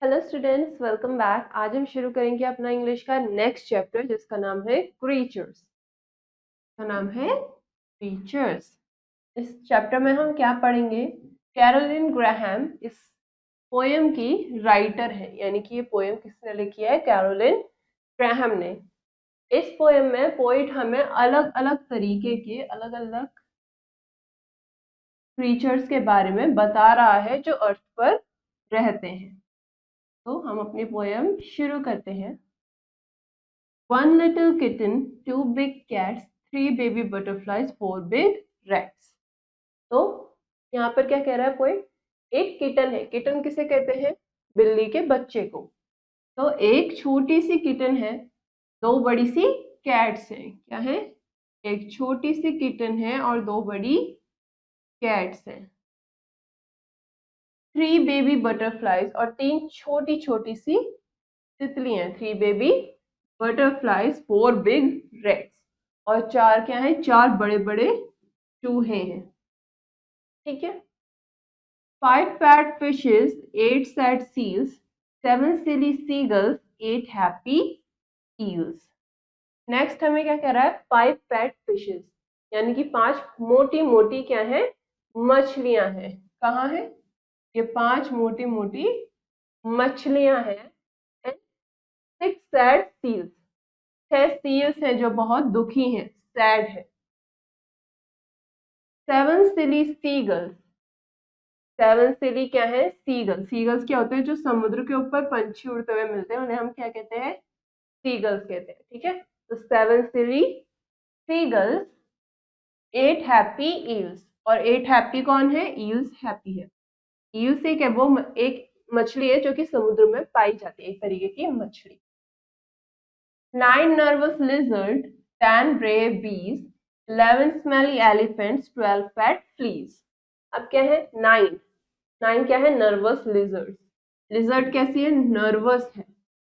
Hello students, welcome back. आज हम शुरू करेंगे अपना इंग्लिश का नेक्स्ट चैप्टर जिसका नाम है क्रीचर्स। इस चैप्टर में हम क्या पढ़ेंगे? कैरोलिन ग्राहम इस पोएम की राइटर है, यानी कि ये पोएम किसने लिखी है? कैरोलिन ग्राहम ने। इस पोएम में पोइट हमें अलग अलग तरीके के अलग अलग क्रीचर्स के बारे में बता रहा है जो अर्थ पर रहते हैं। तो हम अपनी पोएम शुरू करते हैं। One little kitten, two big cats, three baby butterflies, four big rats. तो यहाँ पर क्या कह रहा है पोएट? एक किटन है। किटन किसे कहते हैं? बिल्ली के बच्चे को। तो एक छोटी सी किटन है, दो बड़ी सी कैट्स हैं। क्या है? एक छोटी सी किटन है और दो बड़ी कैट्स हैं। थ्री बेबी बटरफ्लाइज, और तीन छोटी छोटी सी तितली हैं। Three baby butterflies, four big rates, और चार क्या है? चार बड़े बड़े चूहे हैं। ठीक है। Five fat fishes, eight sad seals, seven silly seagulls, eight happy eels. Next हमें क्या कह रहा है? फाइव फैट फिशेस, यानी कि पांच मोटी मोटी क्या है? मछलियां हैं। कहाँ है? ये पांच मोटी मोटी मछलियां हैं। सिक्स सैड सील्स, छह सील्स हैं जो बहुत दुखी हैं, सैड है। सेवन सिली सीगल्स, सेवन सिली क्या है? सीगल्स। सीगल्स क्या होते हैं? जो समुद्र के ऊपर पंछी उड़ते हुए मिलते हैं, उन्हें हम क्या कहते हैं? सीगल्स कहते हैं। ठीक है। तो seven silly seagulls, eight happy eels, और एट हैप्पी कौन है? ईल्स हैप्पी है। ईल्स एक है, वो एक मछली है जो कि समुद्र में पाई जाती है, एक तरीके की मछली। Nine nervous lizard, ten brave बीज, 11 स्मेली एलिफेंट्स, 12 फैट फ्लीज। अब क्या है? नाइन। नाइन क्या है? Nervous lizard. लिजर्ड कैसी है? नर्वस है,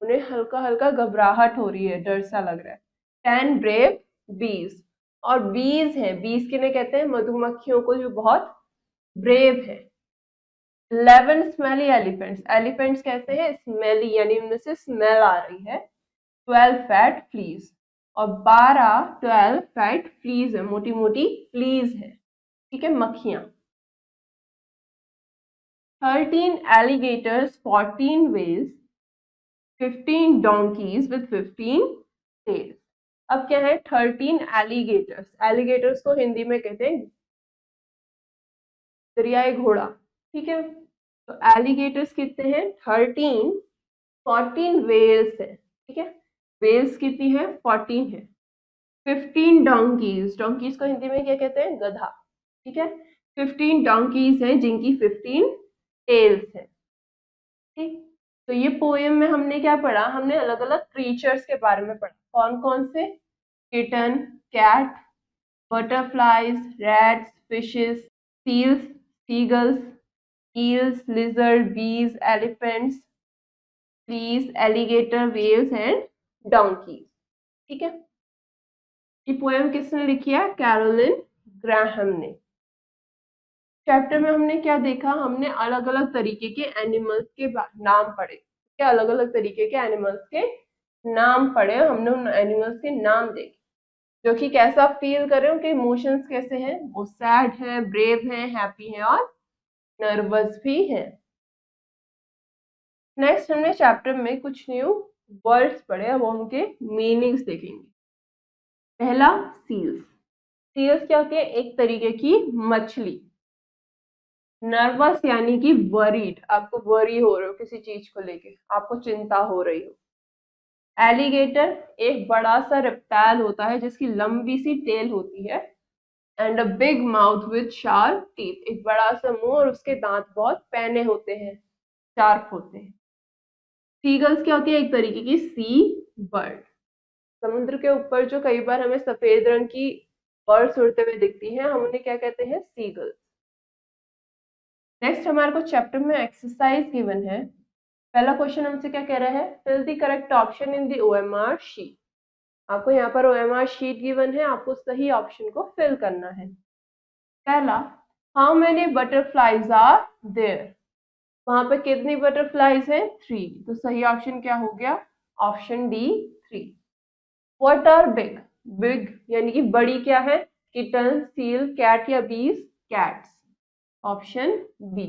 उन्हें हल्का हल्का घबराहट हो रही है, डर सा लग रहा है। 10 ब्रेव बीज, और बीज है, बीज किन्हें कहते हैं? मधुमक्खियों को, जो बहुत ब्रेव है। 11 स्मेली एलिफेंट्स, एलिफेंट्स कैसे हैं? स्मेली, यानी उनमें से स्मेल आ रही है। 12 फैट फ्लीज, और 12 फैट फ्लीज है, मोटी मोटी फ्लीज है। ठीक है, मक्खियां। 13 alligators, 14 whales, 15 donkeys with 15 tails. अब क्या है? 13 एलिगेटर्स। एलिगेटर्स को हिंदी में कहते हैं दरियाई घोड़ा। ठीक है। तो एलिगेटर्स कितने हैं? 13। 14 वेल्स है। ठीक है। वेल्स कितनी है? 14 है। 15 डोंकीज, डोंकीज को हिंदी में क्या कहते हैं? गधा। ठीक है। 15 डोंकीज हैं जिनकी 15 टेल्स है। ठीक। तो ये पोएम में हमने क्या पढ़ा? हमने अलग अलग क्रीचर्स के बारे में पढ़ा। कौन कौन से? Kitten, cat, butterflies, rats, fishes, seals, seagulls, eels, lizard, bees, elephants, fleas, alligator, whales and donkeys. ठीक है। ये पोएम किसने लिखी है? कैरोलिन ग्राहम ने। चैप्टर में हमने क्या देखा? हमने अलग अलग तरीके के एनिमल्स के नाम पढ़े। क्या? अलग अलग तरीके के एनिमल्स के नाम पढ़े। हमने उन एनिमल्स के नाम देखे जो कि कैसा फील कर रहे हैं, उनके इमोशंस कैसे हैं। वो सैड है, ब्रेव है, हैप्पी है और नर्वस भी है। नेक्स्ट हमने चैप्टर में कुछ न्यू वर्ड्स पढ़े, अब उनके मीनिंग्स देखेंगे। पहला, सील्स। सील्स क्या होती है? एक तरीके की मछली। नर्वस यानी कि वरीड, आपको वरी हो रहे हो किसी चीज को लेके, आपको चिंता हो रही हो। एलिगेटर एक बड़ा सा रेप्टाइल होता है जिसकी लंबी सी टेल होती है। And a big mouth with sharp teeth, एक बड़ा सा मुंह और उसके दांत बहुत पैने होते हैं, शार्प होते हैं। सीगल्स क्या होती है? एक तरीके की सी बर्ड। समुद्र के ऊपर जो कई बार हमें सफेद रंग की बर्ड्स उड़ते हुए दिखती हैं, हम उन्हें क्या कहते हैं? सीगल्स। नेक्स्ट हमारे को चैप्टर में एक्सरसाइज गिवन है। पहला क्वेश्चन हमसे क्या कह रहा है? Fill the correct option in the OMR sheet. आपको यहाँ पर ओएमआर शीट गिवन है, आपको सही ऑप्शन को फिल करना है। पहला, how many butterflies are there? वहां पे कितनी बटरफ्लाईज हैं? 3। तो सही ऑप्शन क्या हो गया? Option D 3। What are big? Big यानी कि बड़ी क्या है? किटन, सील, कैट या bees? Cats. Option B.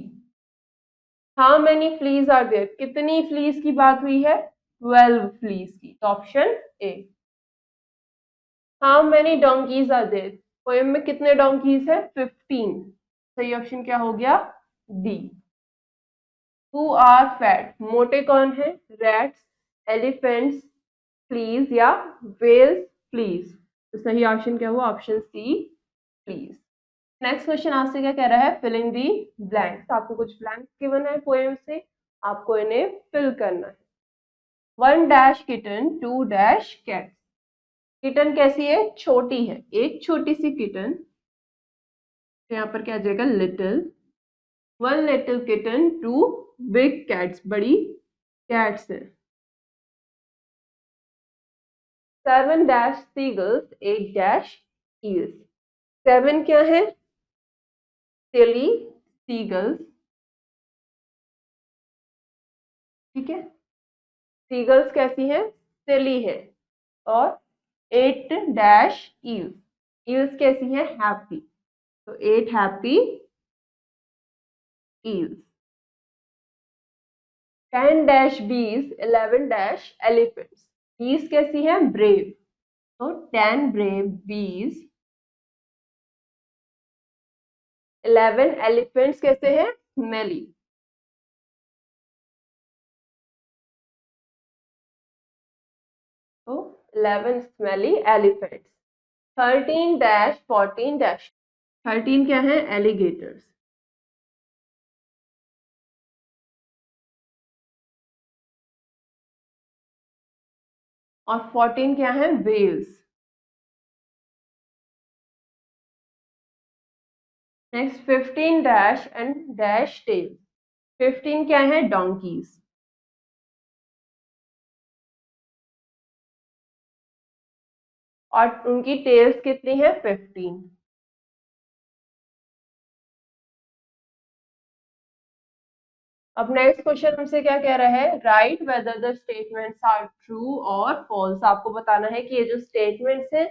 How many fleas are there? कितनी फ्लीज की बात हुई है? 12 फ्लीज की। तो option A. How many donkeys are there? Poem में कितने डोंकीज है? 15। सही ऑप्शन क्या हो गया? डी। Who are fat? मोटे कौन है? रैट्स, एलिफेंट्स, फ्लीज या वेल्स? फ्लीज। तो सही ऑप्शन क्या हुआ? Option C fleas. Next question आपसे क्या कह रहा है? Fill in the blanks. आपको कुछ ब्लैंक्स गिवन है पोएम से, आपको इन्हें फिल करना है। 1 dash kitten, 2 dash cats. Kitten कैसी है? छोटी है, एक छोटी सी किटन। तो यहाँ पर क्या आ जाएगा? Little. 1 little kitten, 2 big cats, बड़ी कैट्स है। 7 डैश सीगल्स, 8 डैश ईल्स। 7 क्या है? सिली सीगल्स, ठीक है। सीगल्स कैसी है? सिली है। और 8 डैश ईल्स, ईल्स कैसी है? हैप्पी। तो 8 हैप्पी ईल्स। 10 डैश बीज, 11 डैश एलिफेंट्स। बीज कैसी है? ब्रेव। तो 10 ब्रेव बीज, 11 एलिफेंट्स कैसे हैं? स्मेली। तो 11 स्मेली एलिफेंट्स। 13 dash 14 dash. 13 क्या है? एलिगेटर्स। और 14 क्या है? Whales. Next 15 dash and dash tail. 15 क्या है? डोंकीज। और उनकी टेल्स कितनी है? 15। अब नेक्स्ट क्वेश्चन हमसे क्या कह रहा है? Write whether the statements are true और फॉल्स। आपको बताना है कि ये जो स्टेटमेंट्स हैं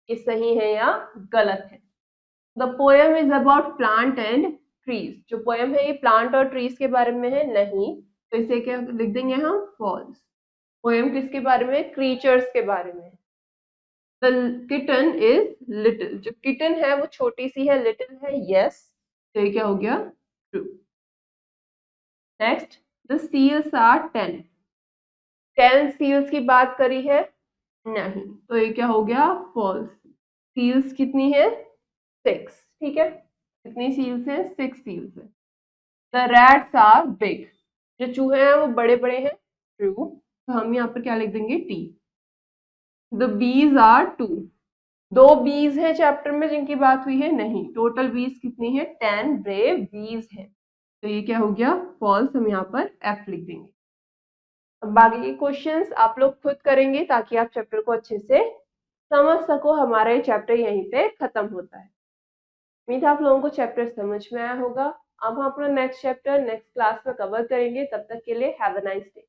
ये सही है या गलत है। The poem is about plant and trees. जो पोएम है ये प्लांट और ट्रीज के बारे में है? नहीं। तो इसे क्या लिख देंगे हम? फॉल्स। पोएम किसके बारे में? क्रीचर्स के बारे में। The kitten is little. जो किटन है वो छोटी सी है, लिटिल है। यस। तो ये क्या हो गया? True. Next, the seals are 10। 10 seals की बात करी है? नहीं। तो ये क्या हो गया? फॉल्स। सील्स कितनी है? 6। ठीक है। कितनी सील्स है? 6 सील्स है। The rats are big. जो चूहे हैं वो बड़े बड़े हैं। ट्रू। तो हम यहाँ पर क्या लिख देंगे? टी। The bees are 2। 2 बीज हैं चैप्टर में जिनकी बात हुई है? नहीं। टोटल बीज कितनी है? 10 ब्रेव बीज है। तो ये क्या हो गया? फॉल्स। हम यहाँ पर एफ लिख देंगे। अब बाकी के क्वेश्चंस आप लोग खुद करेंगे ताकि आप चैप्टर को अच्छे से समझ सको। हमारा ये चैप्टर यहीं पे खत्म होता है। उम्मीद है आप लोगों को चैप्टर समझ में आया होगा। अब हम अपना नेक्स्ट चैप्टर नेक्स्ट क्लास में कवर करेंगे। तब तक के लिए हैव अ नाइस डे।